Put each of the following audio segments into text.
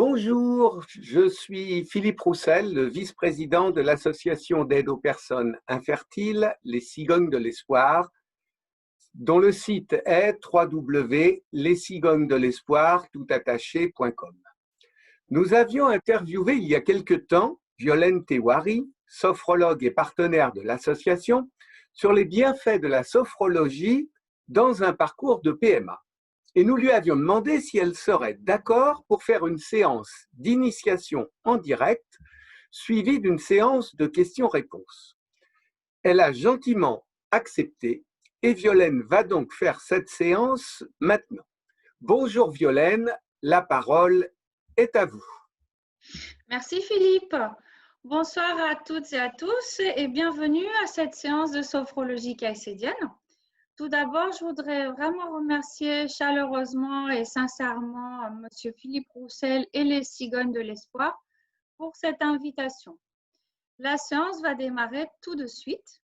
Bonjour, je suis Philippe Roussel, le vice-président de l'association d'aide aux personnes infertiles, les Cigognes de l'Espoir, dont le site est www.lescigognesdelespoir.com. Nous avions interviewé il y a quelque temps Violaine Tewari, sophrologue et partenaire de l'association, sur les bienfaits de la sophrologie dans un parcours de PMA. Et nous lui avions demandé si elle serait d'accord pour faire une séance d'initiation en direct suivie d'une séance de questions-réponses. Elle a gentiment accepté et Violaine va donc faire cette séance maintenant. Bonjour Violaine, la parole est à vous. Merci Philippe. Bonsoir à toutes et à tous et bienvenue à cette séance de sophrologie caïcédienne. Tout d'abord, je voudrais vraiment remercier chaleureusement et sincèrement Monsieur Philippe Roussel et les Cigognes de l'Espoir pour cette invitation. La séance va démarrer tout de suite.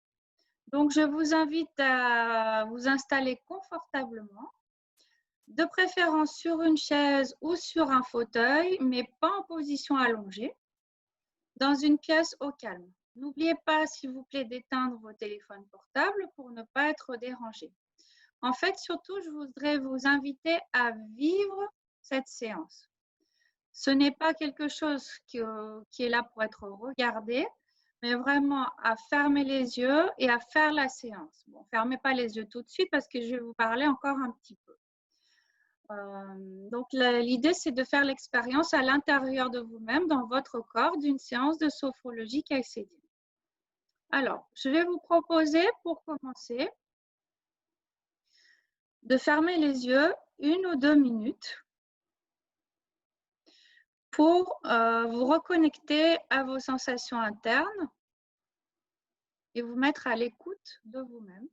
Donc, je vous invite à vous installer confortablement, de préférence sur une chaise ou sur un fauteuil, mais pas en position allongée, dans une pièce au calme. N'oubliez pas, s'il vous plaît, d'éteindre vos téléphones portables pour ne pas être dérangé. En fait, surtout, je voudrais vous inviter à vivre cette séance. Ce n'est pas quelque chose qui est là pour être regardé, mais vraiment à fermer les yeux et à faire la séance. Bon, fermez pas les yeux tout de suite parce que je vais vous parler encore un petit peu. Donc, l'idée, c'est de faire l'expérience à l'intérieur de vous-même, dans votre corps, d'une séance de sophrologie caïcédienne. Alors, je vais vous proposer, pour commencer, de fermer les yeux 1 ou 2 minutes pour vous reconnecter à vos sensations internes et vous mettre à l'écoute de vous-même.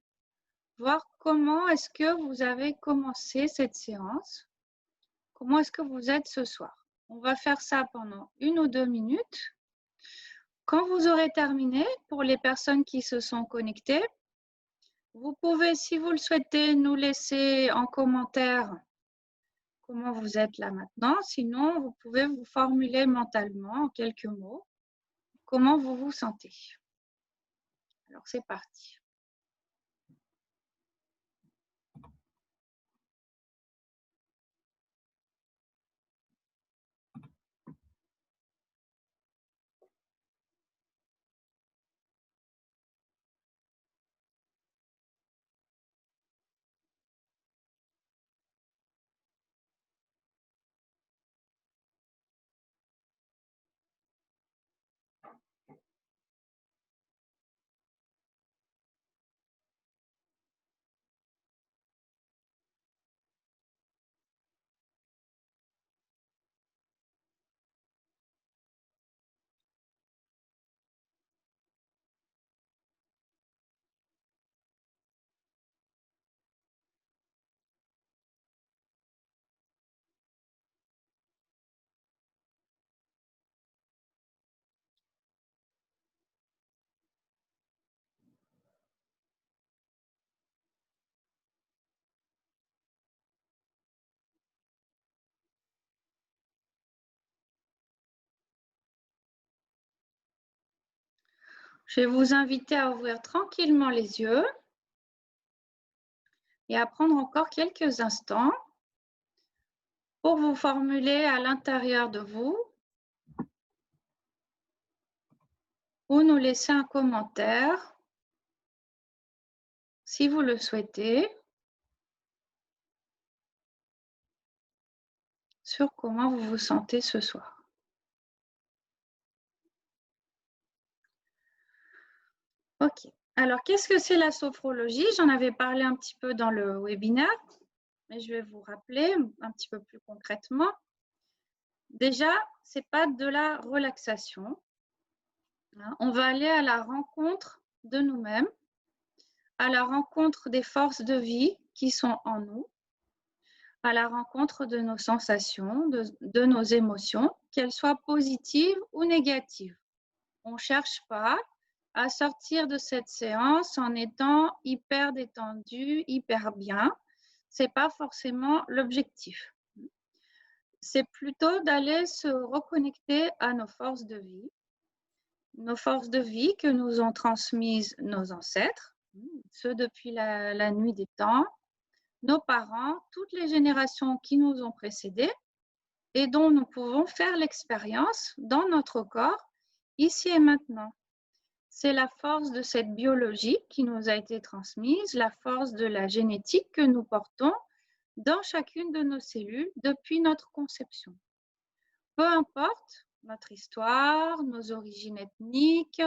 Voir comment est-ce que vous avez commencé cette séance, comment est-ce que vous êtes ce soir. On va faire ça pendant 1 ou 2 minutes. Quand vous aurez terminé, pour les personnes qui se sont connectées, vous pouvez, si vous le souhaitez, nous laisser en commentaire comment vous êtes là maintenant. Sinon, vous pouvez vous formuler mentalement en quelques mots comment vous vous sentez. Alors, c'est parti. Je vais vous inviter à ouvrir tranquillement les yeux et à prendre encore quelques instants pour vous formuler à l'intérieur de vous ou nous laisser un commentaire si vous le souhaitez sur comment vous vous sentez ce soir. Ok. Alors, qu'est-ce que c'est la sophrologie? J'en avais parlé un petit peu dans le webinaire, mais je vais vous rappeler un petit peu plus concrètement. Déjà, ce n'est pas de la relaxation. On va aller à la rencontre de nous-mêmes, à la rencontre des forces de vie qui sont en nous, à la rencontre de nos sensations, de nos émotions, qu'elles soient positives ou négatives. On ne cherche pas à sortir de cette séance en étant hyper détendu, hyper bien. Ce n'est pas forcément l'objectif. c'est plutôt d'aller se reconnecter à nos forces de vie que nous ont transmises nos ancêtres, ceux depuis la nuit des temps, nos parents, toutes les générations qui nous ont précédés et dont nous pouvons faire l'expérience dans notre corps, ici et maintenant. C'est la force de cette biologie qui nous a été transmise, la force de la génétique que nous portons dans chacune de nos cellules depuis notre conception. Peu importe notre histoire, nos origines ethniques,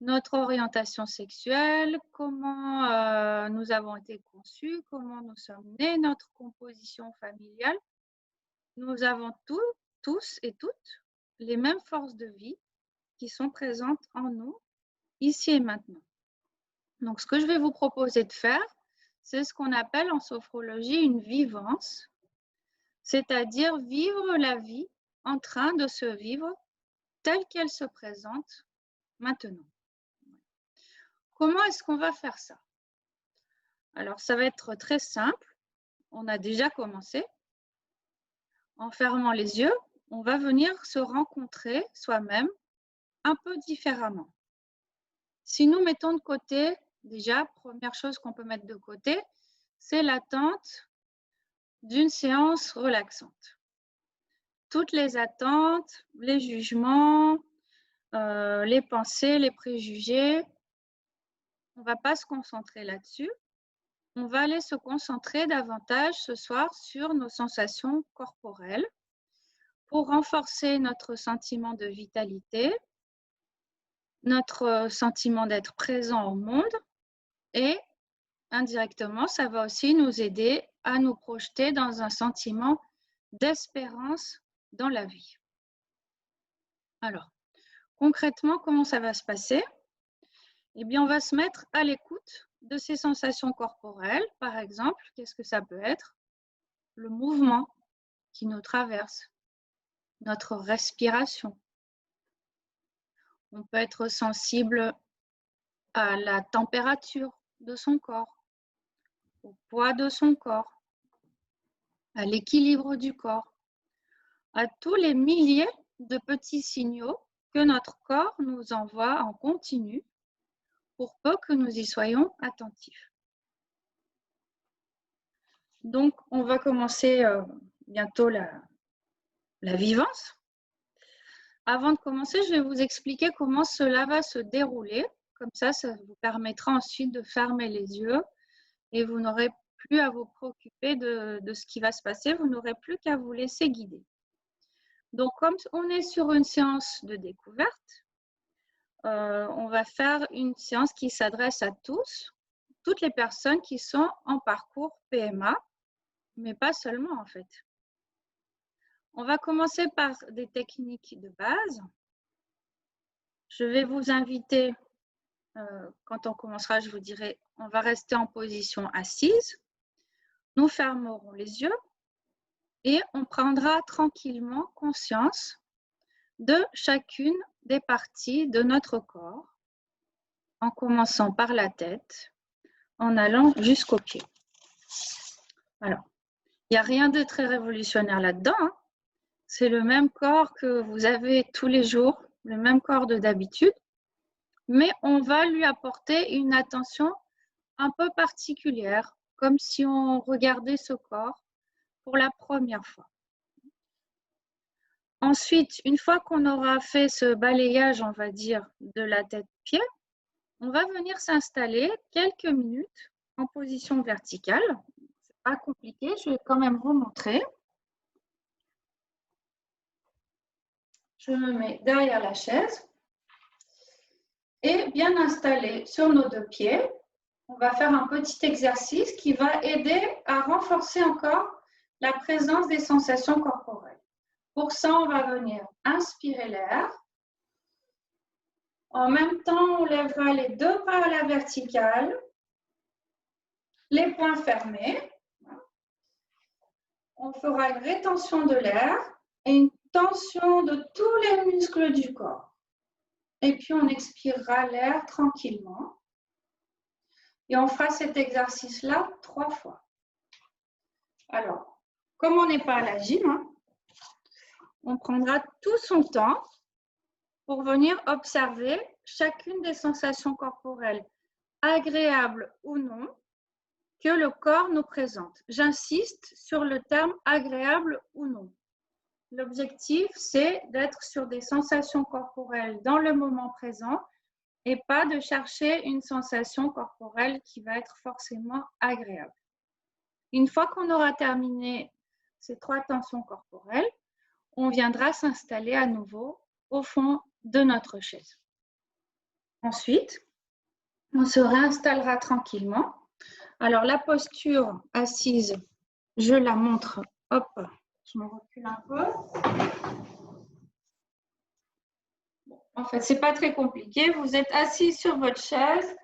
notre orientation sexuelle, comment nous avons été conçus, comment nous sommes nés, notre composition familiale, nous avons tous et toutes les mêmes forces de vie qui sont présentes en nous, ici et maintenant. Donc, ce que je vais vous proposer de faire, c'est ce qu'on appelle en sophrologie une vivance, c'est-à-dire vivre la vie en train de se vivre telle qu'elle se présente maintenant. Comment est-ce qu'on va faire ça? Alors, ça va être très simple. On a déjà commencé. En fermant les yeux, on va venir se rencontrer soi-même un peu différemment. Si nous mettons de côté, déjà, première chose qu'on peut mettre de côté, c'est l'attente d'une séance relaxante. Toutes les attentes, les jugements, les pensées, les préjugés, on ne va pas se concentrer là-dessus. On va aller se concentrer davantage ce soir sur nos sensations corporelles pour renforcer notre sentiment de vitalité, notre sentiment d'être présent au monde et indirectement, ça va aussi nous aider à nous projeter dans un sentiment d'espérance dans la vie. Alors, concrètement, comment ça va se passer? Eh bien, on va se mettre à l'écoute de ces sensations corporelles. Par exemple, qu'est-ce que ça peut être? Le mouvement qui nous traverse, notre respiration. On peut être sensible à la température de son corps, au poids de son corps, à l'équilibre du corps, à tous les milliers de petits signaux que notre corps nous envoie en continu pour peu que nous y soyons attentifs. Donc, on va commencer bientôt la vivance. Avant de commencer, je vais vous expliquer comment cela va se dérouler. Comme ça vous permettra ensuite de fermer les yeux et vous n'aurez plus à vous préoccuper de ce qui va se passer. Vous n'aurez plus qu'à vous laisser guider. Donc, comme on est sur une séance de découverte, on va faire une séance qui s'adresse à tous, toutes les personnes qui sont en parcours PMA, mais pas seulement en fait. On va commencer par des techniques de base. Je vais vous inviter, quand on commencera, je vous dirai, on va rester en position assise. Nous fermerons les yeux et on prendra tranquillement conscience de chacune des parties de notre corps, en commençant par la tête, en allant jusqu'aux pieds. Alors, il n'y a rien de très révolutionnaire là-dedans, hein. C'est le même corps que vous avez tous les jours, le même corps de d'habitude, mais on va lui apporter une attention un peu particulière, comme si on regardait ce corps pour la première fois. Ensuite, une fois qu'on aura fait ce balayage, on va dire, de la tête-pied, on va venir s'installer quelques minutes en position verticale. C'est pas compliqué, je vais quand même vous montrer. Je me mets derrière la chaise et bien installé sur nos deux pieds, on va faire un petit exercice qui va aider à renforcer encore la présence des sensations corporelles. Pour ça, on va venir inspirer l'air. En même temps, on lèvera les deux bras à la verticale, les poings fermés. On fera une rétention de l'air et une tension de tous les muscles du corps. Et puis, on expirera l'air tranquillement. Et on fera cet exercice-là 3 fois. Alors, comme on n'est pas à la gym, hein, On prendra tout son temps pour venir observer chacune des sensations corporelles, agréables ou non, que le corps nous présente. J'insiste sur le terme agréable ou non. L'objectif, c'est d'être sur des sensations corporelles dans le moment présent et pas de chercher une sensation corporelle qui va être forcément agréable. Une fois qu'on aura terminé ces 3 tensions corporelles, on viendra s'installer à nouveau au fond de notre chaise. Ensuite, on se réinstallera tranquillement. Alors, la posture assise, je la montre. Hop, je me recule un peu. En fait, ce n'est pas très compliqué. Vous êtes assis sur votre chaise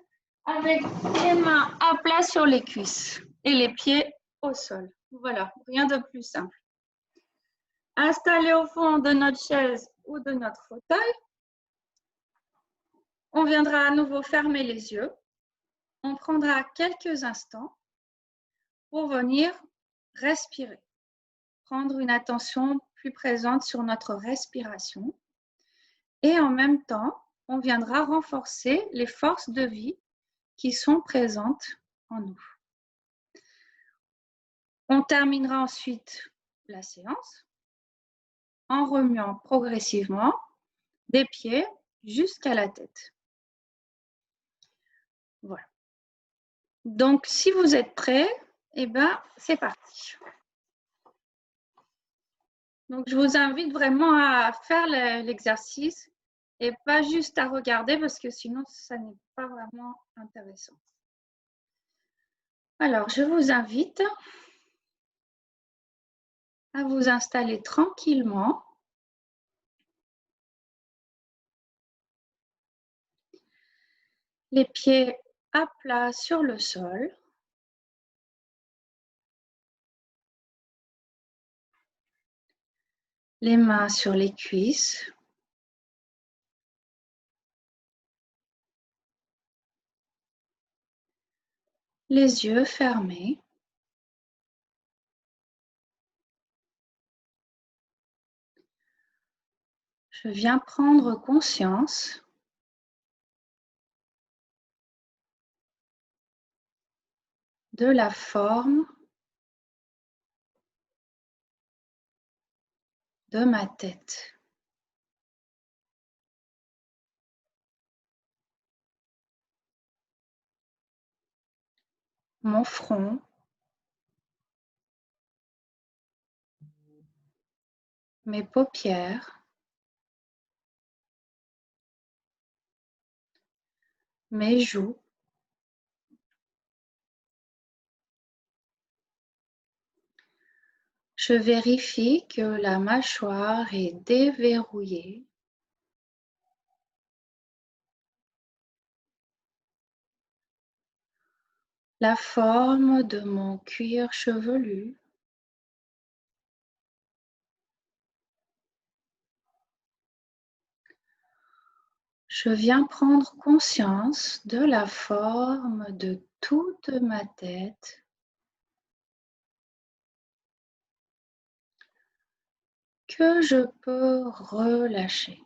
avec les mains à plat sur les cuisses et les pieds au sol. Voilà, rien de plus simple. Installé au fond de notre chaise ou de notre fauteuil, on viendra à nouveau fermer les yeux. On prendra quelques instants pour venir respirer, prendre une attention plus présente sur notre respiration. Et en même temps, on viendra renforcer les forces de vie qui sont présentes en nous. On terminera ensuite la séance en remuant progressivement des pieds jusqu'à la tête. Voilà. Donc, si vous êtes prêts, eh bien, c'est parti. Donc, je vous invite vraiment à faire l'exercice et pas juste à regarder parce que sinon, ça n'est pas vraiment intéressant. Alors, je vous invite à vous installer tranquillement. Les pieds à plat sur le sol. Les mains sur les cuisses. Les yeux fermés. Je viens prendre conscience de la forme de ma tête. Mon front, mes paupières, mes joues, je vérifie que la mâchoire est déverrouillée. La forme de mon cuir chevelu. Je viens prendre conscience de la forme de toute ma tête que je peux relâcher.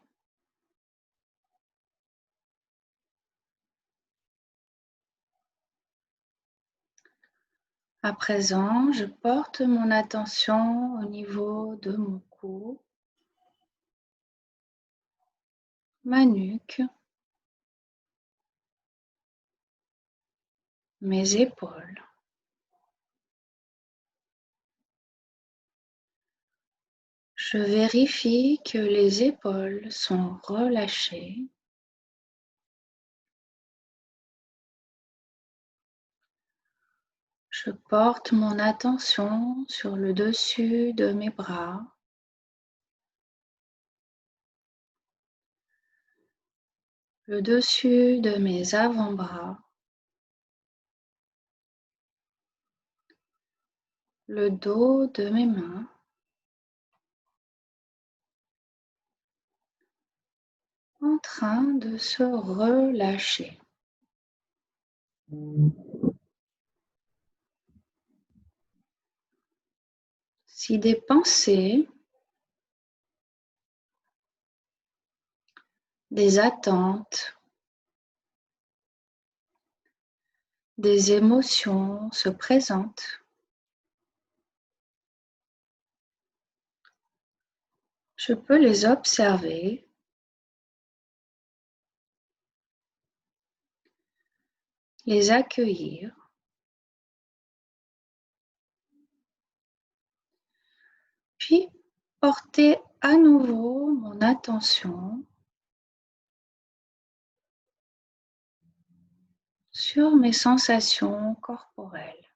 À présent, je porte mon attention au niveau de mon cou, ma nuque, mes épaules. Je vérifie que les épaules sont relâchées. Je porte mon attention sur le dessus de mes bras, le dessus de mes avant-bras, le dos de mes mains, en train de se relâcher. Si des pensées des attentes, des émotions se présentent. Je peux les observer, les accueillir, puis porter à nouveau mon attention sur mes sensations corporelles.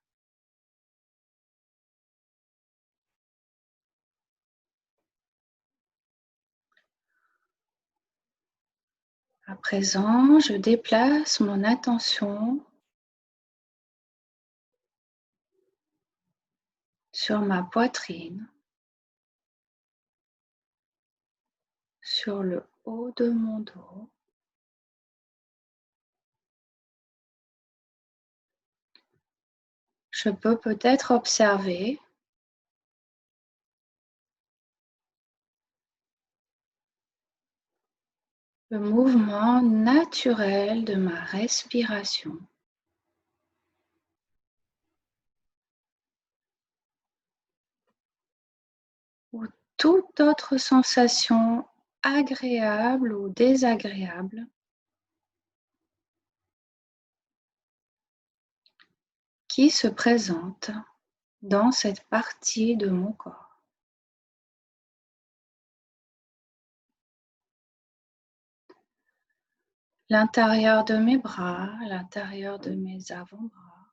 À présent, je déplace mon attention sur ma poitrine, sur le haut de mon dos. Je peux peut-être observer le mouvement naturel de ma respiration. Ou toute autre sensation agréable ou désagréable qui se présente dans cette partie de mon corps. L'intérieur de mes bras, l'intérieur de mes avant-bras.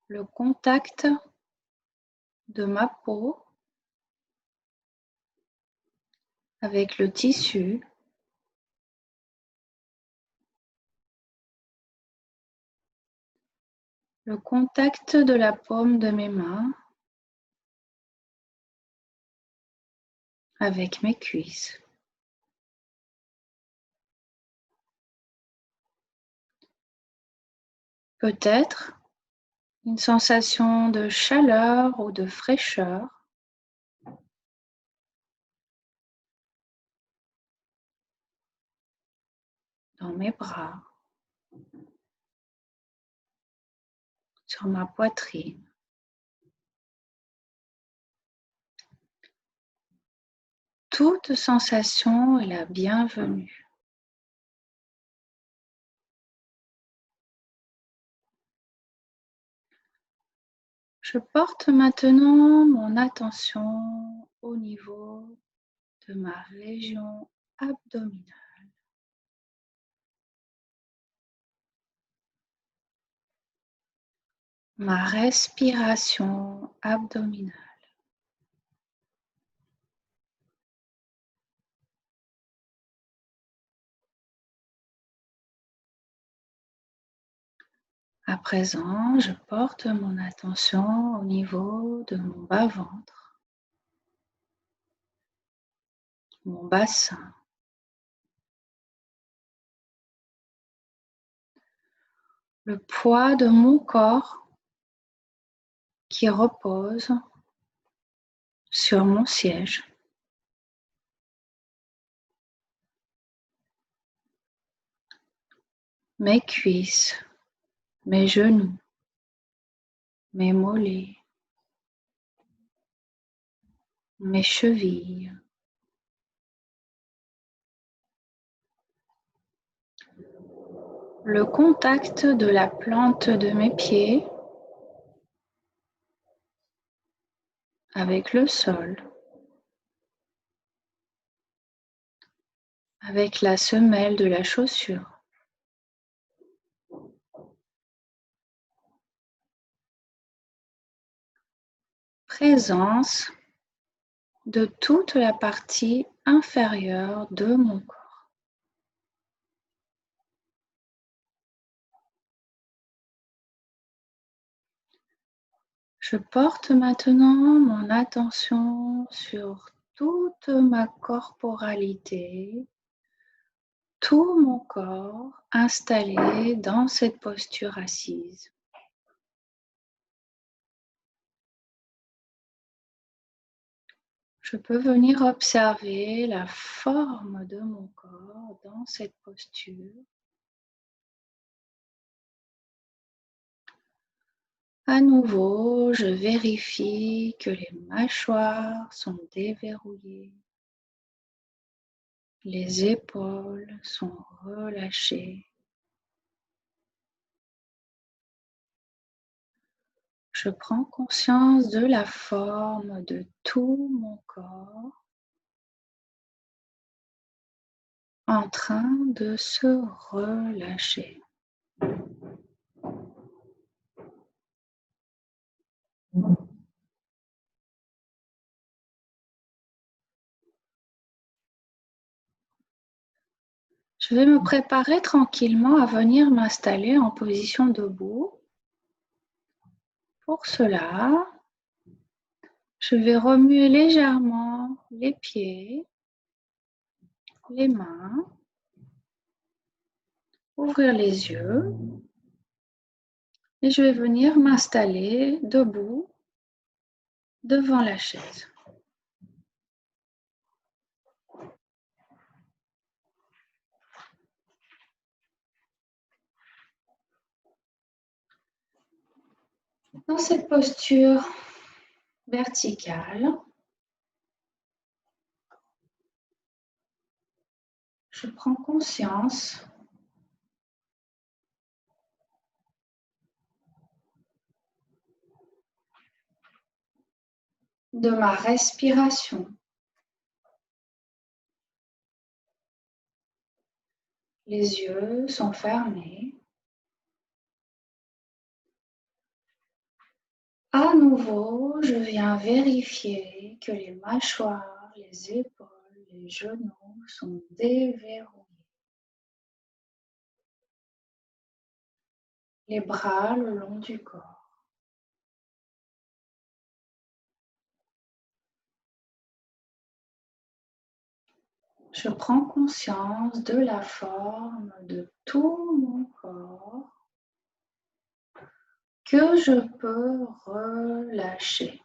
Le contact de ma peau avec le tissu. Le contact de la paume de mes mains avec mes cuisses. Peut-être une sensation de chaleur ou de fraîcheur dans mes bras, sur ma poitrine. Toute sensation est la bienvenue. Je porte maintenant mon attention au niveau de ma région abdominale. Ma respiration abdominale. À présent, je porte mon attention au niveau de mon bas-ventre, mon bassin. Le poids de mon corps qui repose sur mon siège. Mes cuisses, mes genoux, mes mollets, mes chevilles. Le contact de la plante de mes pieds avec le sol, avec la semelle de la chaussure. Présence de toute la partie inférieure de mon corps. Je porte maintenant mon attention sur toute ma corporalité, tout mon corps installé dans cette posture assise. Je peux venir observer la forme de mon corps dans cette posture. À nouveau, je vérifie que les mâchoires sont déverrouillées. Les épaules sont relâchées. Je prends conscience de la forme de tout mon corps en train de se relâcher. Je vais me préparer tranquillement à venir m'installer en position debout. Pour cela, je vais remuer légèrement les pieds, les mains, ouvrir les yeux et je vais venir m'installer debout devant la chaise. Dans cette posture verticale, je prends conscience de ma respiration. Les yeux sont fermés. À nouveau, je viens vérifier que les mâchoires, les épaules, les genoux sont déverrouillés. Les bras le long du corps. Je prends conscience de la forme de tout mon corps que je peux relâcher.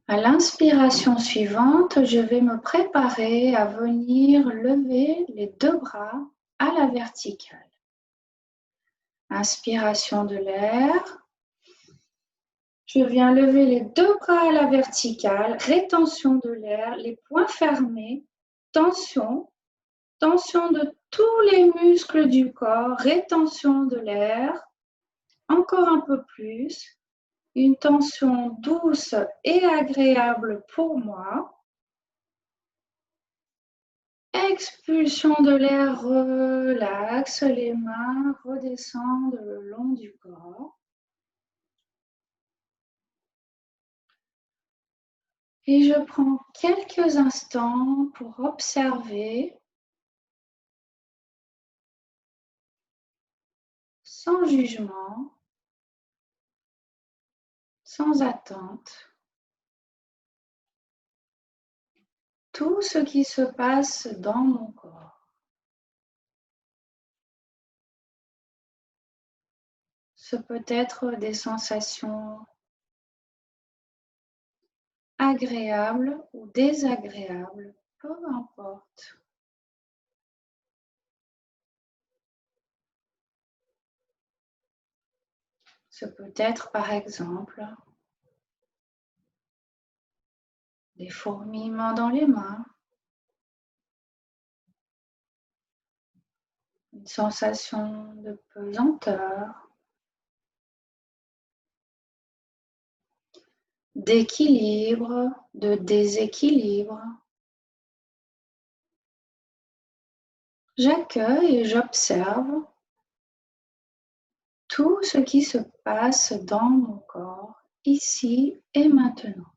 À l'inspiration suivante, je vais me préparer à venir lever les deux bras à la verticale. Inspiration de l'air. Je viens lever les deux bras à la verticale, rétention de l'air, les poings fermés, tension, tension de tous les muscles du corps, rétention de l'air, encore un peu plus, une tension douce et agréable pour moi. Expulsion de l'air, relaxe, les mains redescendent le long du corps. Et je prends quelques instants pour observer, sans jugement, sans attente, tout ce qui se passe dans mon corps. Ce peut être des sensations agréables ou désagréables, peu importe. Ce peut être par exemple des fourmillements dans les mains, une sensation de pesanteur, d'équilibre, de déséquilibre. J'accueille et j'observe tout ce qui se passe dans mon corps, ici et maintenant.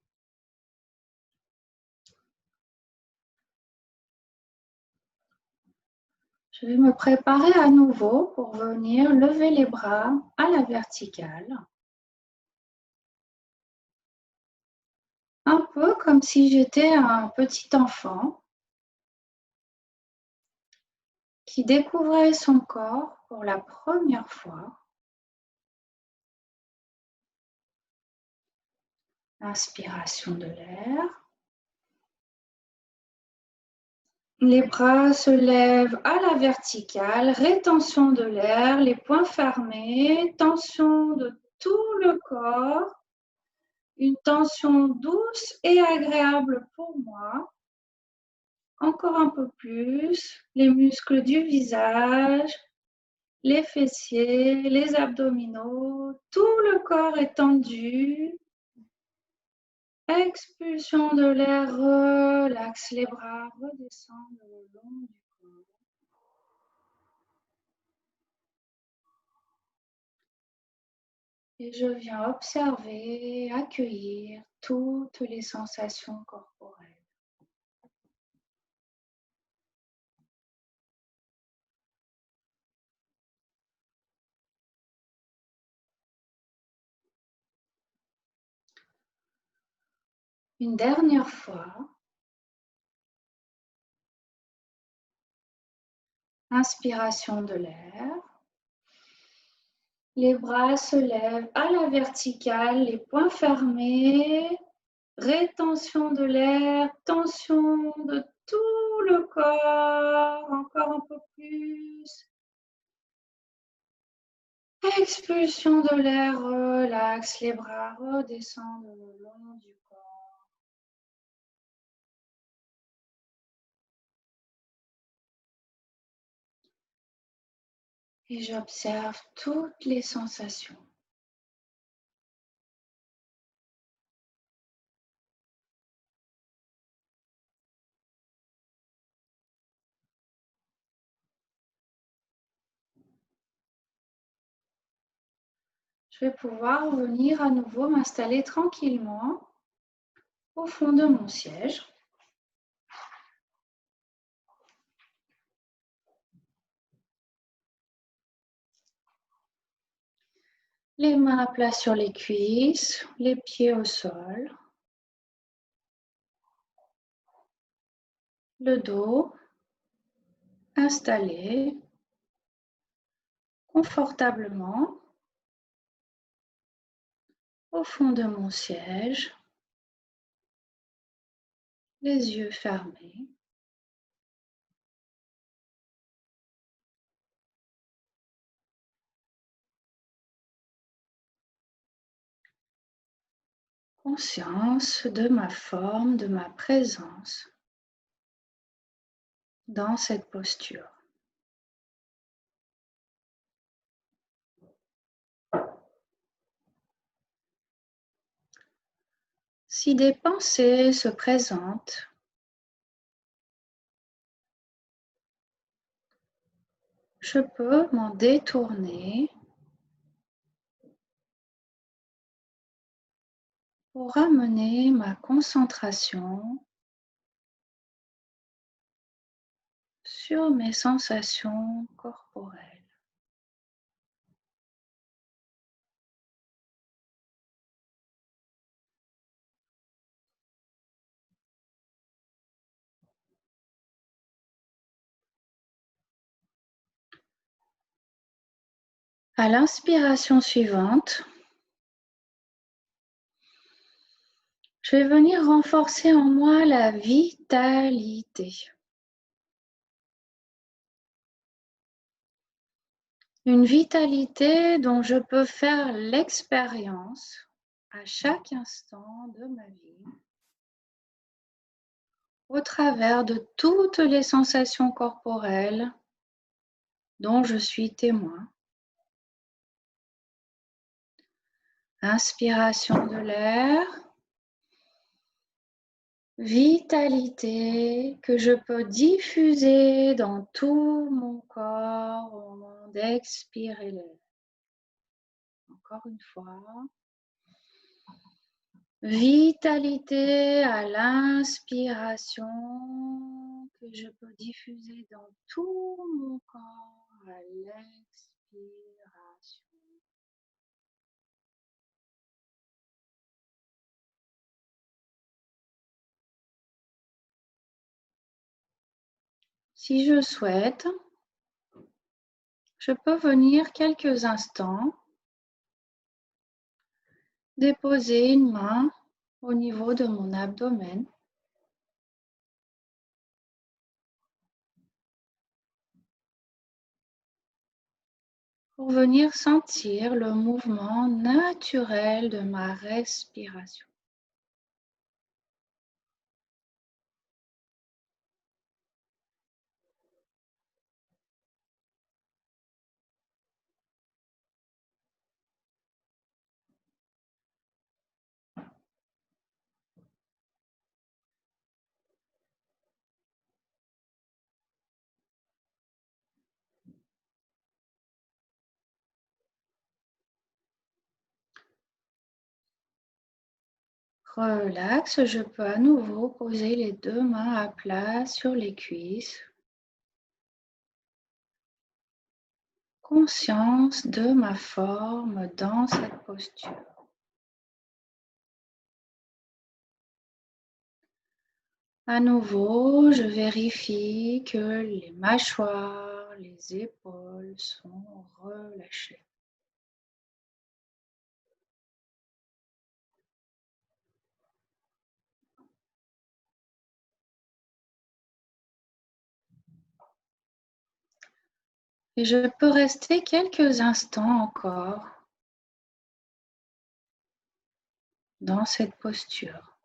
Je vais me préparer à nouveau pour venir lever les bras à la verticale. Un peu comme si j'étais un petit enfant qui découvrait son corps pour la première fois. Inspiration de l'air. Les bras se lèvent à la verticale, rétention de l'air, les poings fermés, tension de tout le corps, une tension douce et agréable pour moi. Encore un peu plus, les muscles du visage, les fessiers, les abdominaux, tout le corps est tendu. Expulsion de l'air, relaxe les bras, redescendent le long du corps. Et je viens observer, accueillir toutes les sensations corporelles. Une dernière fois, inspiration de l'air. Les bras se lèvent à la verticale, les poings fermés. Rétention de l'air, tension de tout le corps, encore un peu plus. Expulsion de l'air, relaxe les bras, redescendent le long du corps. Et j'observe toutes les sensations. Je vais pouvoir venir à nouveau m'installer tranquillement au fond de mon siège. Les mains à plat sur les cuisses, les pieds au sol. Le dos installé confortablement au fond de mon siège, les yeux fermés. Conscience de ma forme, de ma présence dans cette posture. Si des pensées se présentent, je peux m'en détourner pour ramener ma concentration sur mes sensations corporelles. À l'inspiration suivante, je vais venir renforcer en moi la vitalité. Une vitalité dont je peux faire l'expérience à chaque instant de ma vie, au travers de toutes les sensations corporelles dont je suis témoin. Inspiration de l'air, vitalité que je peux diffuser dans tout mon corps au moment d'expirer l'air. Encore une fois. Vitalité à l'inspiration que je peux diffuser dans tout mon corps à l'expiration. Si je souhaite, je peux venir quelques instants déposer une main au niveau de mon abdomen. Pour venir sentir le mouvement naturel de ma respiration. Relax, je peux à nouveau poser les deux mains à plat sur les cuisses. Conscience de ma forme dans cette posture. À nouveau, je vérifie que les mâchoires, les épaules sont relâchées. Et je peux rester quelques instants encore dans cette posture.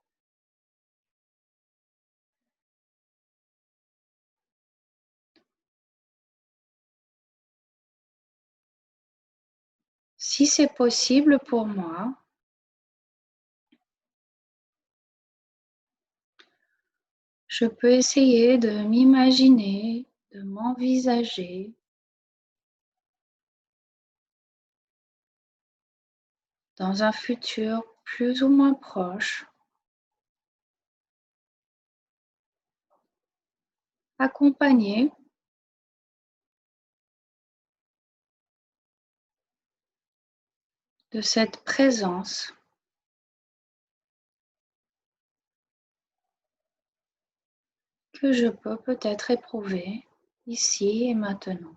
Si c'est possible pour moi, je peux essayer de m'imaginer, de m'envisager dans un futur plus ou moins proche, accompagné de cette présence que je peux peut-être éprouver ici et maintenant.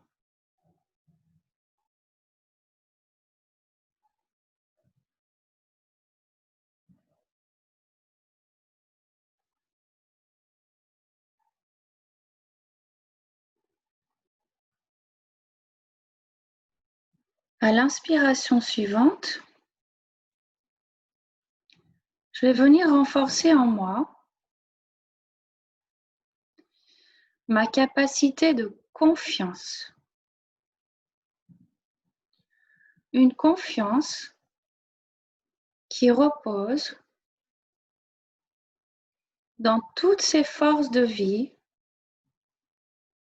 À l'inspiration suivante, je vais venir renforcer en moi ma capacité de confiance. Une confiance qui repose dans toutes ces forces de vie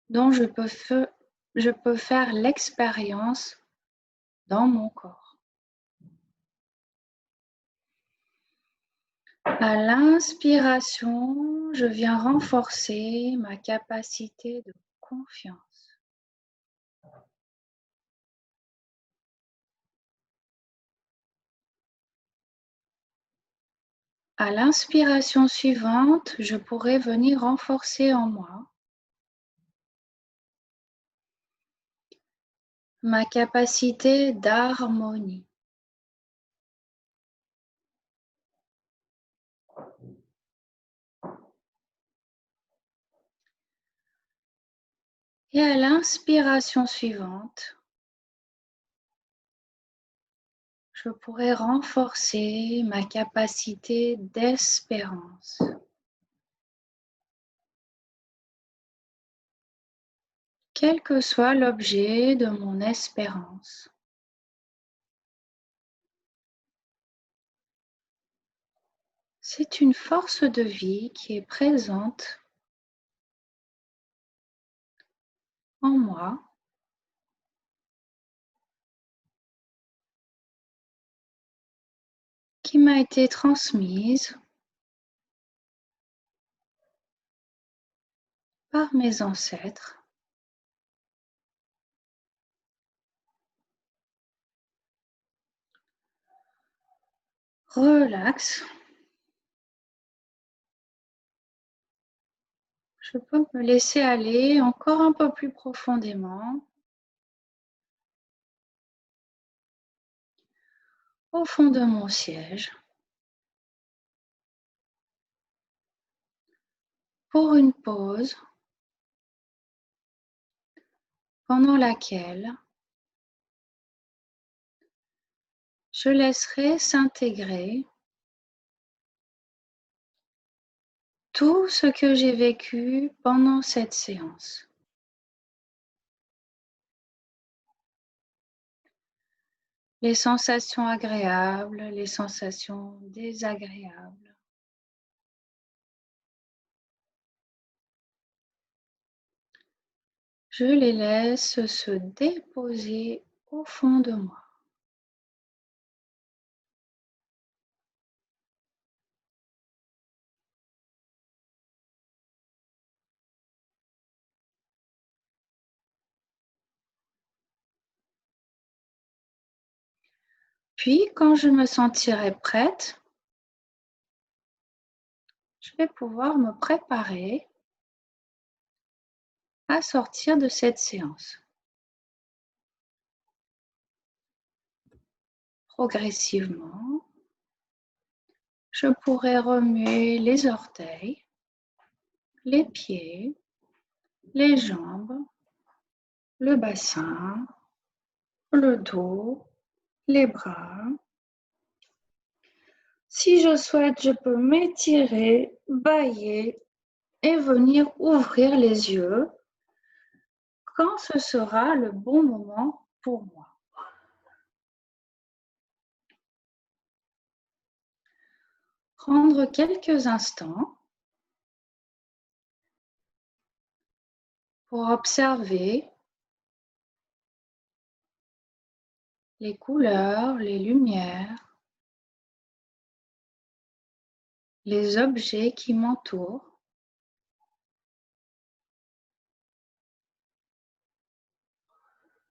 dont je peux faire l'expérience dans mon corps. À l'inspiration, je viens renforcer ma capacité de confiance. À l'inspiration suivante, je pourrais venir renforcer en moi ma capacité d'harmonie. Et à l'inspiration suivante, je pourrais renforcer ma capacité d'espérance. Quel que soit l'objet de mon espérance. C'est une force de vie qui est présente en moi, qui m'a été transmise par mes ancêtres. Relax. Je peux me laisser aller encore un peu plus profondément au fond de mon siège. pour une pause pendant laquelle je laisserai s'intégrer tout ce que j'ai vécu pendant cette séance. Les sensations agréables, les sensations désagréables. Je les laisse se déposer au fond de moi. Puis, quand je me sentirai prête, je vais pouvoir me préparer à sortir de cette séance. Progressivement, je pourrai remuer les orteils, les pieds, les jambes, le bassin, le dos, les bras. Si je souhaite, je peux m'étirer, bâiller et venir ouvrir les yeux quand ce sera le bon moment pour moi. Prendre quelques instants pour observer les couleurs, les lumières, les objets qui m'entourent.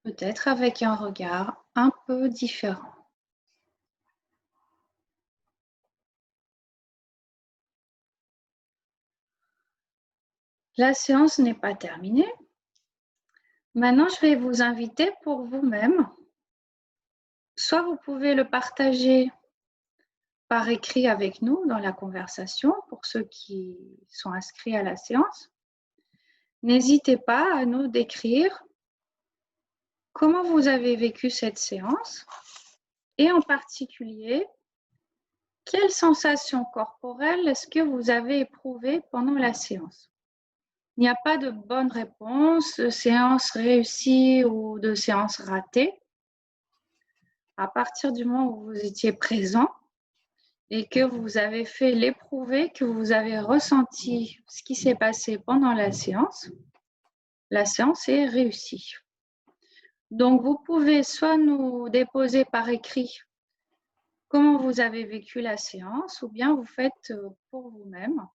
Peut-être avec un regard un peu différent. La séance n'est pas terminée. Maintenant, je vais vous inviter pour vous-même. Soit vous pouvez le partager par écrit avec nous dans la conversation pour ceux qui sont inscrits à la séance. N'hésitez pas à nous décrire comment vous avez vécu cette séance et en particulier, quelles sensations corporelles est-ce que vous avez éprouvées pendant la séance? Il n'y a pas de bonne réponse, de séance réussie ou de séance ratée. À partir du moment où vous étiez présent et que vous avez fait l'éprouver, que vous avez ressenti ce qui s'est passé pendant la séance est réussie. Donc, vous pouvez soit nous déposer par écrit comment vous avez vécu la séance, ou bien vous faites pour vous-même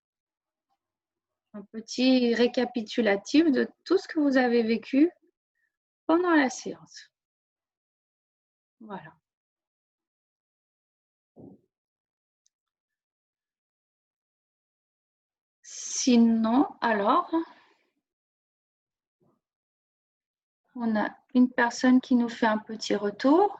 un petit récapitulatif de tout ce que vous avez vécu pendant la séance. Voilà. Sinon, alors, on a une personne qui nous fait un petit retour.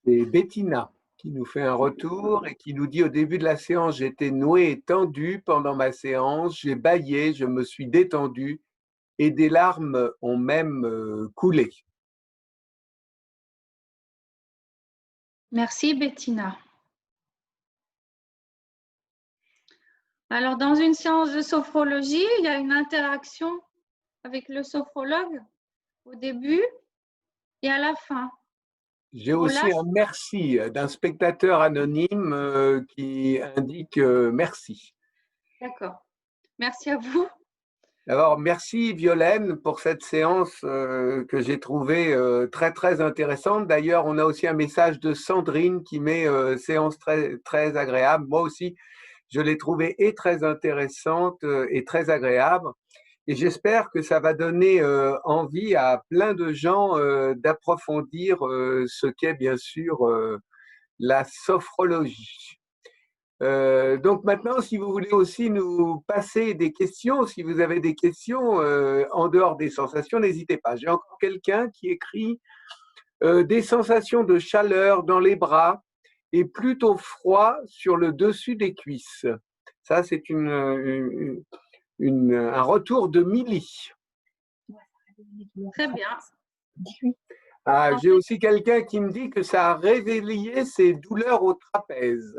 C'est Bettina qui nous fait un retour et qui nous dit au début de la séance, j'étais nouée et tendue pendant ma séance, j'ai bâillé, je me suis détendue et des larmes ont même coulé. Merci Bettina. Alors, dans une séance de sophrologie, il y a une interaction avec le sophrologue au début et à la fin. J'ai aussi un merci d'un spectateur anonyme qui indique merci. D'accord. Merci à vous. Alors, merci Violaine pour cette séance que j'ai trouvée très, très intéressante. D'ailleurs, on a aussi un message de Sandrine qui met séance très, très agréable. Moi aussi, je l'ai trouvée et très intéressante et très agréable. Et j'espère que ça va donner envie à plein de gens d'approfondir ce qu'est bien sûr la sophrologie. Donc maintenant, si vous voulez aussi nous passer des questions, si vous avez des questions en dehors des sensations, n'hésitez pas. J'ai encore quelqu'un qui écrit des sensations de chaleur dans les bras et plutôt froid sur le dessus des cuisses. Ça, c'est un retour de Milly. Très bien. Ah, j'ai aussi quelqu'un qui me dit que ça a réveillé ses douleurs au trapèze.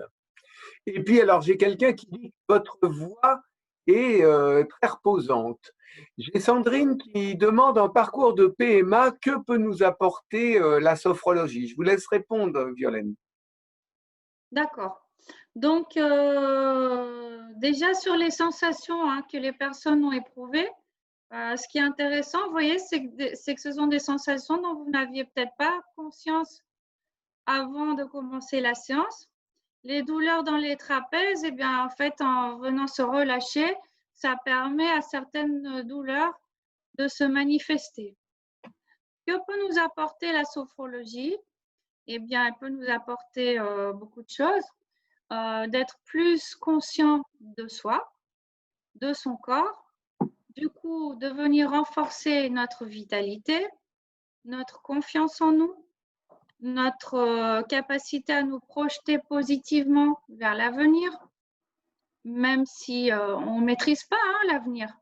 Et puis, alors, j'ai quelqu'un qui dit que votre voix est très reposante. J'ai Sandrine qui demande en parcours de PMA, que peut nous apporter la sophrologie? Je vous laisse répondre, Violaine. D'accord. Donc, déjà sur les sensations que les personnes ont éprouvées, ce qui est intéressant, vous voyez, c'est que ce sont des sensations dont vous n'aviez peut-être pas conscience avant de commencer la séance. Les douleurs dans les trapèzes, eh bien, en fait, en venant se relâcher, ça permet à certaines douleurs de se manifester. Que peut nous apporter la sophrologie? Eh bien, elle peut nous apporter beaucoup de choses. D'être plus conscient de soi, de son corps, du coup, de venir renforcer notre vitalité, notre confiance en nous, notre capacité à nous projeter positivement vers l'avenir, même si on ne maîtrise pas l'avenir.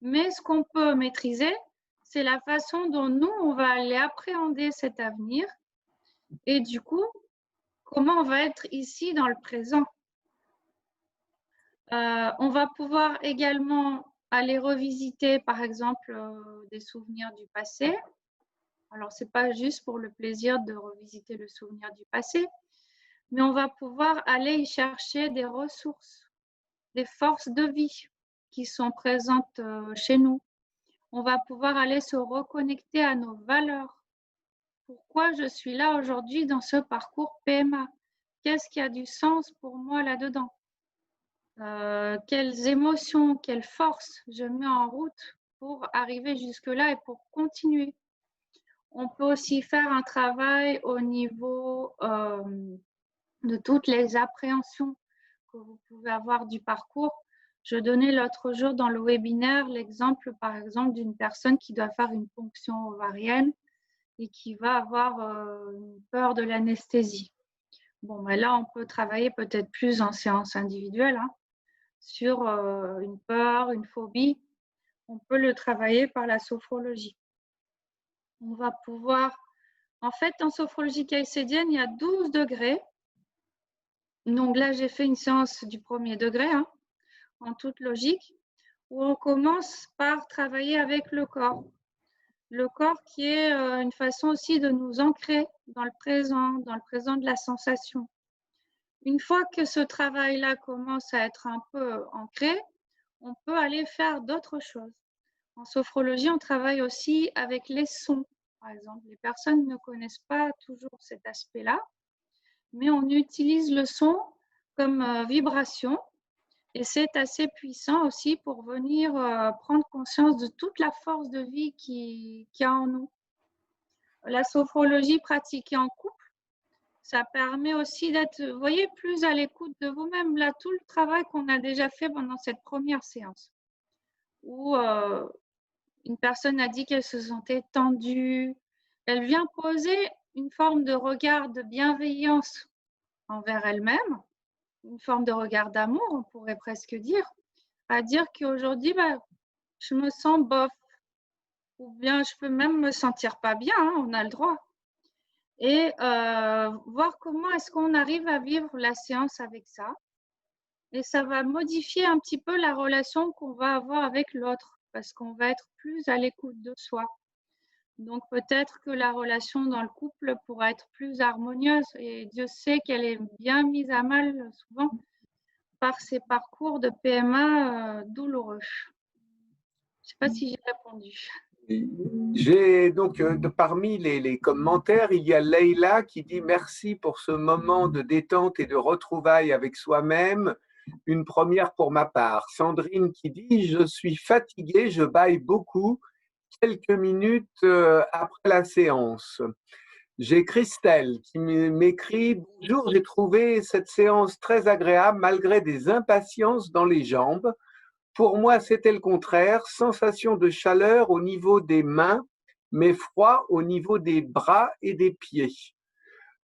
Mais ce qu'on peut maîtriser, c'est la façon dont nous, on va aller appréhender cet avenir et du coup, comment on va être ici dans le présent. On va pouvoir également aller revisiter, par exemple, des souvenirs du passé. Alors, ce n'est pas juste pour le plaisir de revisiter le souvenir du passé, mais on va pouvoir aller y chercher des ressources, des forces de vie qui sont présentes chez nous. On va pouvoir aller se reconnecter à nos valeurs. Pourquoi je suis là aujourd'hui dans ce parcours PMA? Qu'est-ce qui a du sens pour moi là-dedans? Quelles émotions, quelles forces je mets en route pour arriver jusque-là et pour continuer. On peut aussi faire un travail au niveau de toutes les appréhensions que vous pouvez avoir du parcours. Je donnais l'autre jour dans le webinaire l'exemple, par exemple, d'une personne qui doit faire une ponction ovarienne et qui va avoir une peur de l'anesthésie. Bon, ben là, on peut travailler peut-être plus en séance individuelle, sur une peur, une phobie, on peut le travailler par la sophrologie. On va pouvoir, en fait, en sophrologie caïcédienne, il y a 12 degrés. Donc là, j'ai fait une séance du premier degré, en toute logique, où on commence par travailler avec le corps. Le corps qui est une façon aussi de nous ancrer dans le présent de la sensation. Une fois que ce travail-là commence à être un peu ancré, on peut aller faire d'autres choses. En sophrologie, on travaille aussi avec les sons, par exemple. Les personnes ne connaissent pas toujours cet aspect-là, mais on utilise le son comme vibration et c'est assez puissant aussi pour venir prendre conscience de toute la force de vie qu'il y a en nous. La sophrologie pratiquée en couple, ça permet aussi d'être, vous voyez, plus à l'écoute de vous-même. Là, tout le travail qu'on a déjà fait pendant cette première séance, où une personne a dit qu'elle se sentait tendue. Elle vient poser une forme de regard de bienveillance envers elle-même, une forme de regard d'amour, on pourrait presque dire, à dire qu'aujourd'hui, je me sens bof, ou bien je peux même me sentir pas bien, on a le droit. Et voir comment est-ce qu'on arrive à vivre la séance avec ça. Et ça va modifier un petit peu la relation qu'on va avoir avec l'autre, parce qu'on va être plus à l'écoute de soi. Donc peut-être que la relation dans le couple pourra être plus harmonieuse et Dieu sait qu'elle est bien mise à mal souvent par ces parcours de PMA douloureux. Je ne sais pas si j'ai répondu. J'ai donc, parmi les commentaires, il y a Leïla qui dit « Merci pour ce moment de détente et de retrouvailles avec soi-même, une première pour ma part. » Sandrine qui dit « Je suis fatiguée, je bâille beaucoup, quelques minutes après la séance. » J'ai Christelle qui m'écrit « Bonjour, j'ai trouvé cette séance très agréable malgré des impatiences dans les jambes. Pour moi, c'était le contraire, sensation de chaleur au niveau des mains, mais froid au niveau des bras et des pieds. »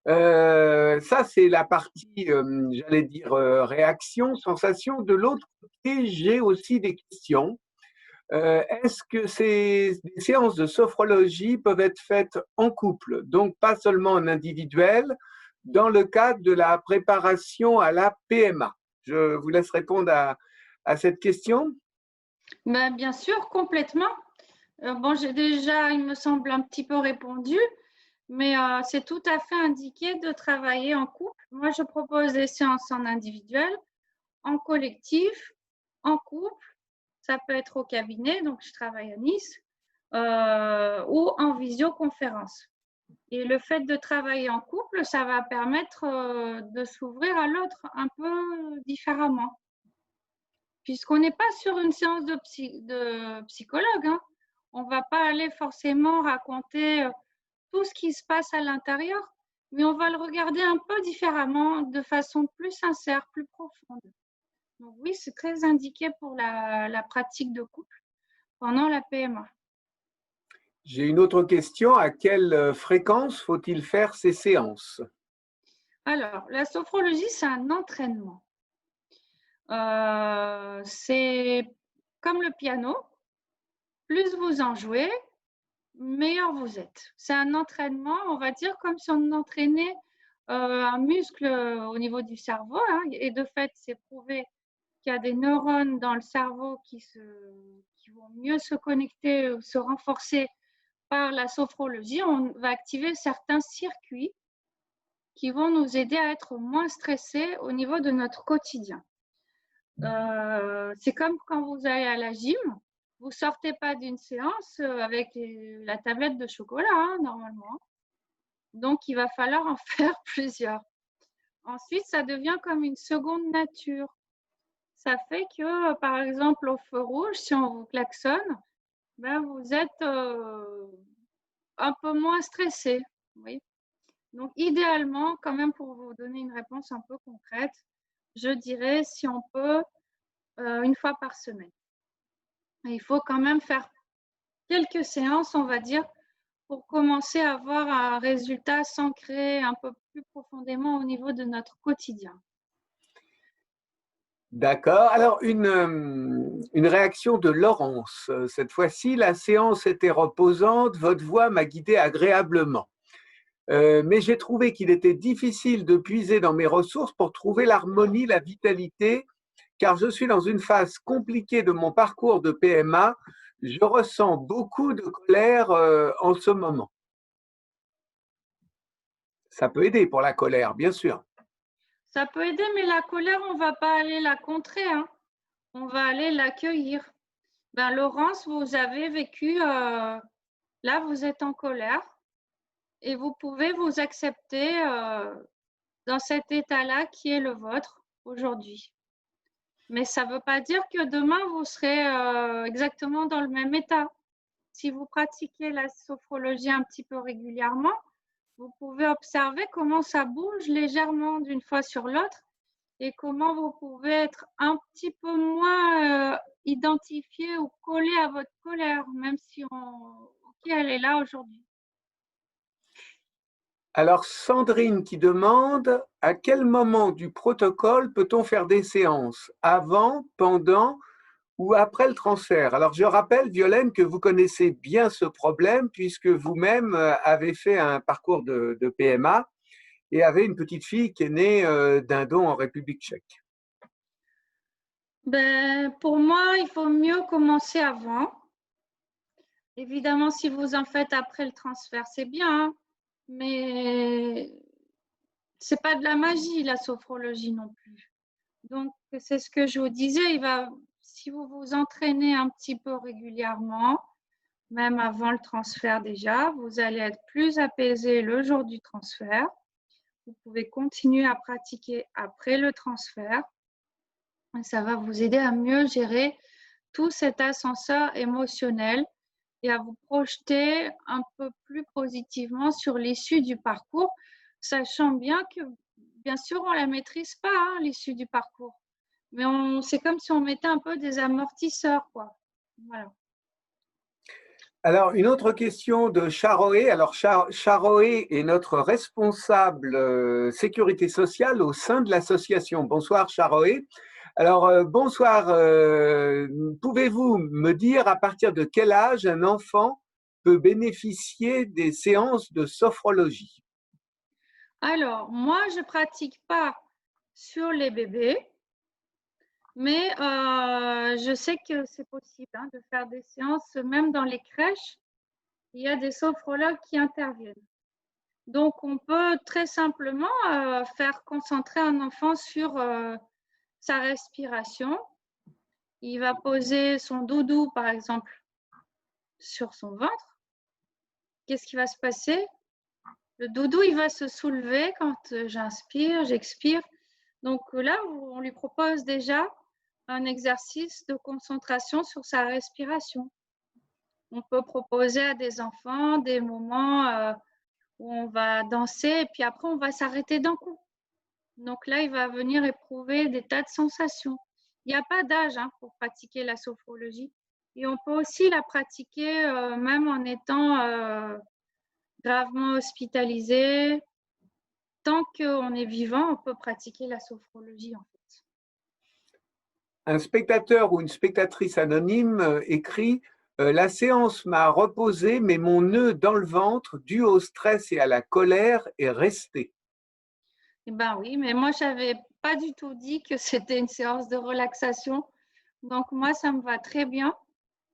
Ça, c'est la partie, j'allais dire, réaction, sensation. De l'autre côté, j'ai aussi des questions. Est-ce que ces séances de sophrologie peuvent être faites en couple, donc pas seulement en individuel, dans le cadre de la préparation à la PMA? Je vous laisse répondre à cette question. Ben, bien sûr, complètement. Bon, j'ai déjà, il me semble, un petit peu répondu, mais c'est tout à fait indiqué de travailler en couple. Moi, je propose des séances en individuel, en collectif, en couple. Ça peut être au cabinet, donc je travaille à Nice, ou en visioconférence. Et le fait de travailler en couple, ça va permettre de s'ouvrir à l'autre un peu différemment. Puisqu'on n'est pas sur une séance de psychologue, hein. On ne va pas aller forcément raconter tout ce qui se passe à l'intérieur, mais on va le regarder un peu différemment, de façon plus sincère, plus profonde. Donc oui, c'est très indiqué pour la pratique de couple pendant la PMA. J'ai une autre question. À quelle fréquence faut-il faire ces séances? Alors, la sophrologie, c'est un entraînement. C'est comme le piano, plus vous en jouez, meilleur vous êtes. C'est un entraînement, on va dire, comme si on entraînait un muscle au niveau du cerveau, hein, et de fait, c'est prouvé qu'il y a des neurones dans le cerveau qui vont mieux se connecter, se renforcer par la sophrologie. On va activer certains circuits qui vont nous aider à être moins stressés au niveau de notre quotidien. C'est comme quand vous allez à la gym, vous sortez pas d'une séance avec la tablette de chocolat, hein, normalement. Donc, il va falloir en faire plusieurs. Ensuite, ça devient comme une seconde nature. Ça fait que, par exemple, au feu rouge, si on vous klaxonne, ben, vous êtes un peu moins stressé. Oui. Donc, idéalement, quand même, pour vous donner une réponse un peu concrète, je dirais si on peut, une fois par semaine. Il faut quand même faire quelques séances, on va dire, pour commencer à avoir un résultat s'ancrer un peu plus profondément au niveau de notre quotidien. D'accord. Alors, une réaction de Laurence. Cette fois-ci, la séance était reposante, votre voix m'a guidé agréablement. Mais j'ai trouvé qu'il était difficile de puiser dans mes ressources pour trouver l'harmonie, la vitalité, car je suis dans une phase compliquée de mon parcours de PMA. Je ressens beaucoup de colère en ce moment. Ça peut aider pour la colère, bien sûr. Ça peut aider, mais la colère, on ne va pas aller la contrer, hein. On va aller l'accueillir. Ben, Laurence, vous avez vécu, là, vous êtes en colère et vous pouvez vous accepter dans cet état-là qui est le vôtre aujourd'hui. Mais ça ne veut pas dire que demain, vous serez exactement dans le même état. Si vous pratiquez la sophrologie un petit peu régulièrement, vous pouvez observer comment ça bouge légèrement d'une fois sur l'autre et comment vous pouvez être un petit peu moins identifié ou collé à votre colère, même si elle est là aujourd'hui. Alors, Sandrine qui demande à quel moment du protocole peut-on faire des séances? Avant, pendant ou après le transfert? Alors, je rappelle, Violaine, que vous connaissez bien ce problème puisque vous-même avez fait un parcours de PMA et avez une petite fille qui est née d'un don en République tchèque. Ben, pour moi, il faut mieux commencer avant. Évidemment, si vous en faites après le transfert, c'est bien, hein, mais c'est pas de la magie, la sophrologie non plus. Donc, c'est ce que je vous disais, si vous vous entraînez un petit peu régulièrement, même avant le transfert déjà, vous allez être plus apaisé le jour du transfert. Vous pouvez continuer à pratiquer après le transfert. Et ça va vous aider à mieux gérer tout cet ascenseur émotionnel et à vous projeter un peu plus positivement sur l'issue du parcours, sachant bien que, bien sûr, on ne la maîtrise pas, hein, l'issue du parcours. Mais c'est comme si on mettait un peu des amortisseurs, quoi. Voilà. Alors, une autre question de Charoé. Alors, Charoé est notre responsable sécurité sociale au sein de l'association. Bonsoir, Charoé. Alors, bonsoir. Pouvez-vous me dire à partir de quel âge un enfant peut bénéficier des séances de sophrologie? Alors, moi, je ne pratique pas sur les bébés, mais je sais que c'est possible hein, de faire des séances, même dans les crèches. Il y a des sophrologues qui interviennent. Donc, on peut très simplement faire concentrer un enfant sur sa respiration. Il va poser son doudou, par exemple, sur son ventre. Qu'est-ce qui va se passer? Le doudou, il va se soulever quand j'inspire, j'expire. Donc là, on lui propose déjà un exercice de concentration sur sa respiration. On peut proposer à des enfants des moments où on va danser et puis après, on va s'arrêter d'un coup. Donc là, il va venir éprouver des tas de sensations. Il n'y a pas d'âge hein, pour pratiquer la sophrologie. Et on peut aussi la pratiquer même en étant gravement hospitalisé. Tant qu'on est vivant, on peut pratiquer la sophrologie en fait. Un spectateur ou une spectatrice anonyme écrit la séance m'a reposé, mais mon nœud dans le ventre, dû au stress et à la colère, est resté. Eh ben oui, mais moi, je n'avais pas du tout dit que c'était une séance de relaxation. Donc moi, ça me va très bien.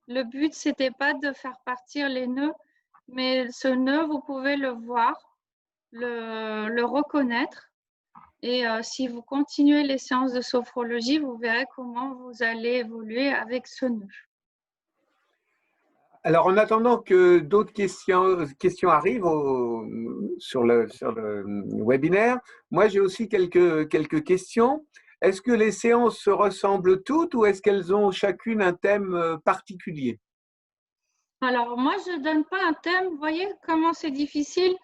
Le but, c'était pas de faire partir les nœuds, mais ce nœud, vous pouvez le voir, le reconnaître. Et si vous continuez les séances de sophrologie, vous verrez comment vous allez évoluer avec ce nœud. Alors, en attendant que d'autres questions arrivent sur le webinaire, moi j'ai aussi quelques questions. Est-ce que les séances se ressemblent toutes ou est-ce qu'elles ont chacune un thème particulier? Alors, moi, je ne donne pas un thème. Vous voyez comment c'est difficile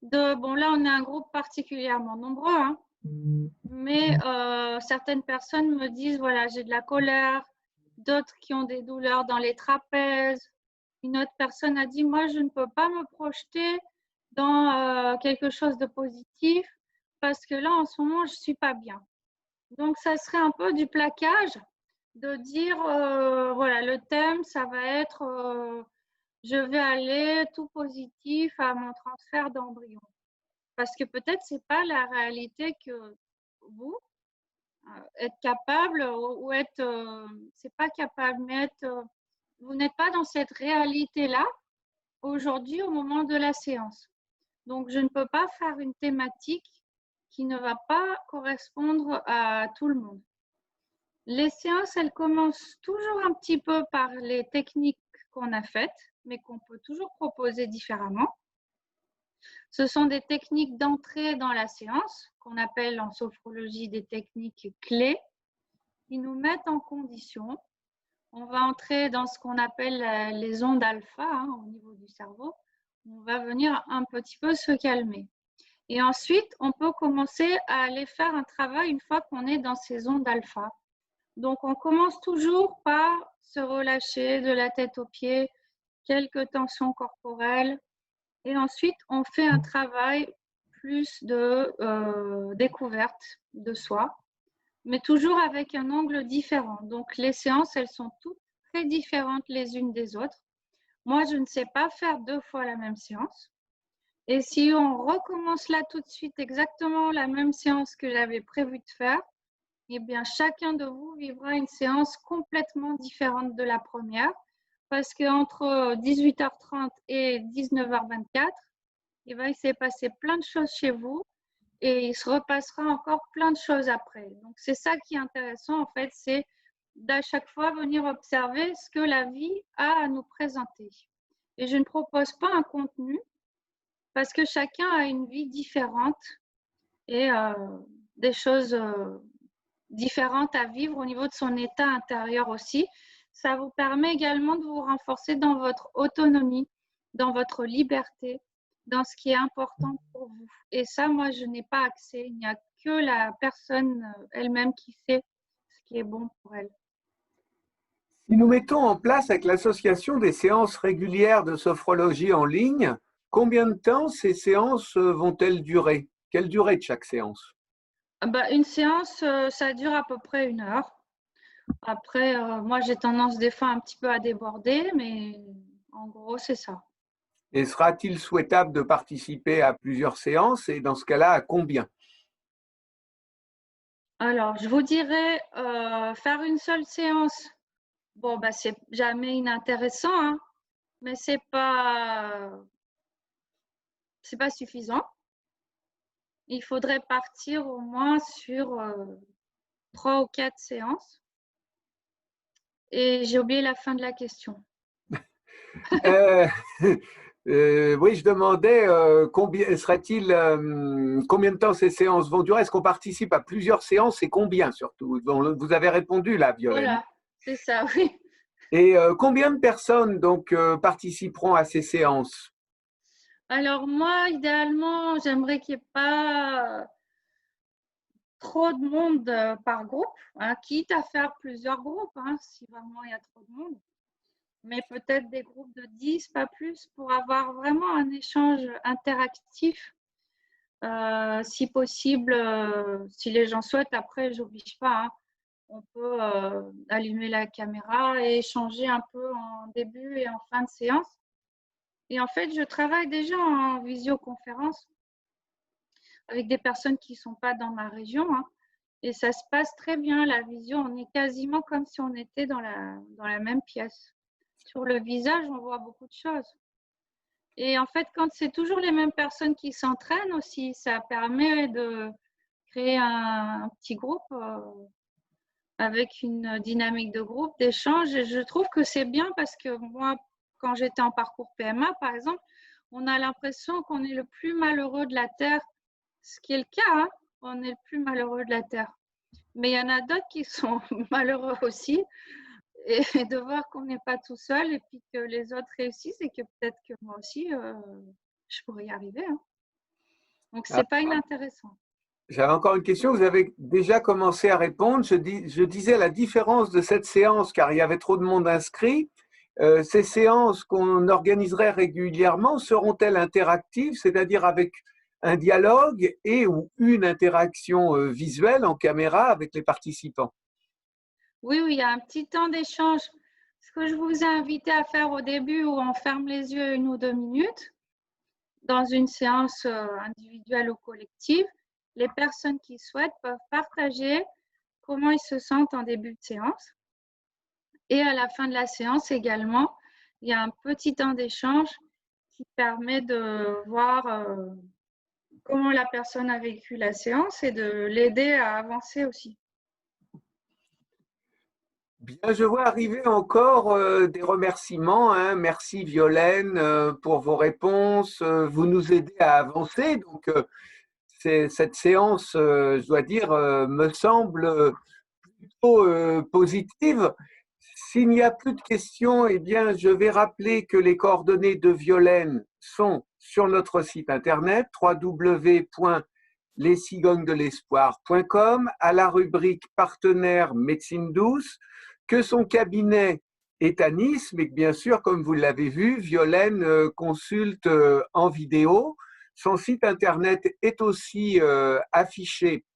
de… Bon, là, on est un groupe particulièrement nombreux, hein, mais certaines personnes me disent, voilà, j'ai de la colère, d'autres qui ont des douleurs dans les trapèzes. Une autre personne a dit, moi, je ne peux pas me projeter dans quelque chose de positif parce que là, en ce moment, je ne suis pas bien. Donc, ça serait un peu du plaquage de dire, voilà, le thème, ça va être, je vais aller tout positif à mon transfert d'embryon. Parce que peut-être ce n'est pas la réalité que vous êtes capable ou être, c'est pas capable, mais vous n'êtes pas dans cette réalité-là aujourd'hui au moment de la séance. Donc, je ne peux pas faire une thématique qui ne va pas correspondre à tout le monde. Les séances, elles commencent toujours un petit peu par les techniques qu'on a faites, mais qu'on peut toujours proposer différemment. Ce sont des techniques d'entrée dans la séance, qu'on appelle en sophrologie des techniques clés, qui nous mettent en condition. On va entrer dans ce qu'on appelle les ondes alpha hein, au niveau du cerveau. On va venir un petit peu se calmer. Et ensuite, on peut commencer à aller faire un travail une fois qu'on est dans ces ondes alpha. Donc, on commence toujours par se relâcher de la tête aux pieds, quelques tensions corporelles. Et ensuite, on fait un travail plus de découverte de soi, mais toujours avec un angle différent. Donc, les séances, elles sont toutes très différentes les unes des autres. Moi, je ne sais pas faire 2 fois la même séance. Et si on recommence là tout de suite exactement la même séance que j'avais prévu de faire, eh bien, chacun de vous vivra une séance complètement différente de la première parce qu'entre 18h30 et 19h24, il s'est passé plein de choses chez vous et il se repassera encore plein de choses après. Donc, c'est ça qui est intéressant, en fait, c'est d'à chaque fois venir observer ce que la vie a à nous présenter. Et je ne propose pas un contenu parce que chacun a une vie différente et des choses différentes à vivre au niveau de son état intérieur aussi. Ça vous permet également de vous renforcer dans votre autonomie, dans votre liberté, dans ce qui est important pour vous. Et ça, moi, je n'ai pas accès. Il n'y a que la personne elle-même qui sait ce qui est bon pour elle. Si nous mettons en place avec l'association des séances régulières de sophrologie en ligne, combien de temps ces séances vont-elles durer? Quelle durée de chaque séance? Une séance, ça dure à peu près 1 heure. Après, moi, j'ai tendance des fois un petit peu à déborder, mais en gros, c'est ça. Et sera-t-il souhaitable de participer à plusieurs séances et dans ce cas-là, à combien? Alors, je vous dirais, faire une seule séance, bon, c'est jamais inintéressant, hein, mais c'est pas suffisant. Il faudrait partir au moins sur 3 ou 4 séances. Et j'ai oublié la fin de la question. Euh, oui, je demandais combien combien de temps ces séances vont durer? Est-ce qu'on participe à plusieurs séances et combien surtout? Vous avez répondu là, Violaine. Voilà, c'est ça, oui. Et combien de personnes donc participeront à ces séances? Alors moi, idéalement, j'aimerais qu'il n'y ait pas trop de monde par groupe, hein, quitte à faire plusieurs groupes, hein, si vraiment il y a trop de monde. Mais peut-être des groupes de 10, pas plus, pour avoir vraiment un échange interactif. Si possible, si les gens souhaitent, après, j'oblige pas, hein, on peut allumer la caméra et échanger un peu en début et en fin de séance. Et en fait, je travaille déjà en visioconférence avec des personnes qui ne sont pas dans ma région, hein, et ça se passe très bien, la visio. On est quasiment comme si on était dans la même pièce. Sur le visage, on voit beaucoup de choses. Et en fait, quand c'est toujours les mêmes personnes qui s'entraînent aussi, ça permet de créer un petit groupe avec une dynamique de groupe, d'échange. Et je trouve que c'est bien parce que moi, quand j'étais en parcours PMA, par exemple, on a l'impression qu'on est le plus malheureux de la Terre, ce qui est le cas, hein, on est le plus malheureux de la Terre. Mais il y en a d'autres qui sont malheureux aussi. Et de voir qu'on n'est pas tout seul et puis que les autres réussissent et que peut-être que moi aussi, je pourrais y arriver, hein. Donc, Ah, c'est pas inintéressant. j'avais encore une question. Vous avez déjà commencé à répondre. Je disais la différence de cette séance, car il y avait trop de monde inscrit. Ces séances qu'on organiserait régulièrement seront-elles interactives, c'est-à-dire avec un dialogue et ou une interaction visuelle en caméra avec les participants? Oui, oui, il y a un petit temps d'échange. Ce que je vous ai invité à faire au début, où on ferme les yeux 1 ou 2 minutes, dans une séance individuelle ou collective, les personnes qui souhaitent peuvent partager comment ils se sentent en début de séance. Et à la fin de la séance également, il y a un petit temps d'échange qui permet de voir comment la personne a vécu la séance et de l'aider à avancer aussi. Bien, je vois arriver encore des remerciements, hein. Merci Violaine pour vos réponses. Vous nous aidez à avancer. Donc, cette séance, je dois dire, me semble plutôt positive. S'il n'y a plus de questions, eh bien, je vais rappeler que les coordonnées de Violaine sont sur notre site internet www.lescigognesdelespoir.com à la rubrique partenaire médecine douce, que son cabinet est à Nice, mais que bien sûr, comme vous l'avez vu, Violaine consulte en vidéo. Son site internet est aussi affiché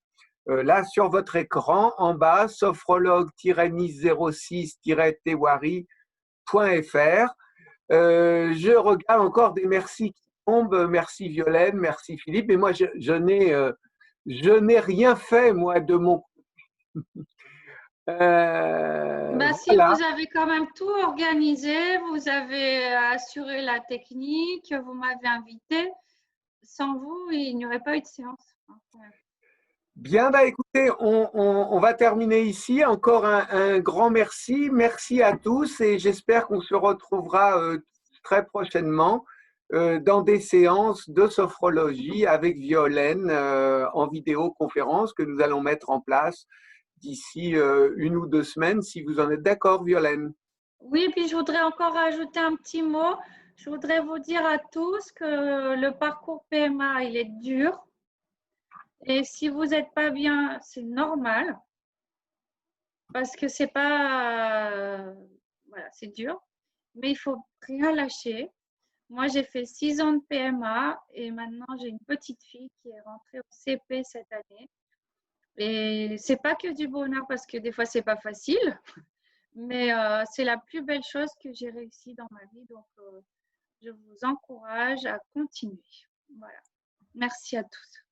là sur votre écran en bas, sophrologue-06-tewari.fr. Je regarde encore des merci qui tombent. Merci Violaine, merci Philippe. Et moi, je n'ai rien fait, moi, de mon. Si Voilà. vous avez quand même tout organisé, vous avez assuré la technique, vous m'avez invité. Sans vous, il n'y aurait pas eu de séance. Bien, bah écoutez, on va terminer ici. Encore un grand merci. Merci à tous et j'espère qu'on se retrouvera très prochainement dans des séances de sophrologie avec Violaine en vidéoconférence que nous allons mettre en place d'ici 1 ou 2 semaines, si vous en êtes d'accord, Violaine. Oui, puis je voudrais encore ajouter un petit mot. Je voudrais vous dire à tous que le parcours PMA, il est dur. Et si vous n'êtes pas bien, c'est normal. Parce que c'est pas voilà, c'est dur, mais il faut rien lâcher. Moi, j'ai fait 6 ans de PMA et maintenant, j'ai une petite fille qui est rentrée au CP cette année. Et c'est pas que du bonheur parce que des fois, c'est pas facile, mais c'est la plus belle chose que j'ai réussi dans ma vie. Donc, je vous encourage à continuer. Voilà. Merci à tous.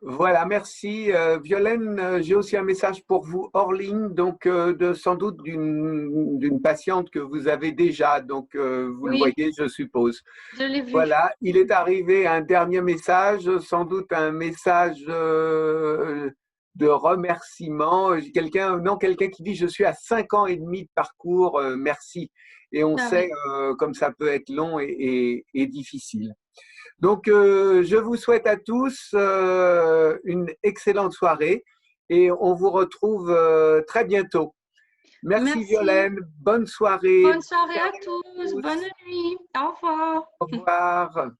Voilà, merci. Violaine, j'ai aussi un message pour vous hors ligne, donc sans doute d'une patiente que vous avez déjà, donc vous le Oui, voyez, je suppose. je l'ai vu. Voilà, il est arrivé un dernier message, sans doute un message de remerciement. Quelqu'un qui dit: je suis à 5 ans et demi de parcours, merci. Et on Ah oui. sait comme ça peut être long et difficile. Donc, je vous souhaite à tous une excellente soirée et on vous retrouve très bientôt. Merci Merci. Violaine, bonne soirée. Bonne soirée Ciao à à tous. Bonne tous. nuit. Au revoir. Au revoir.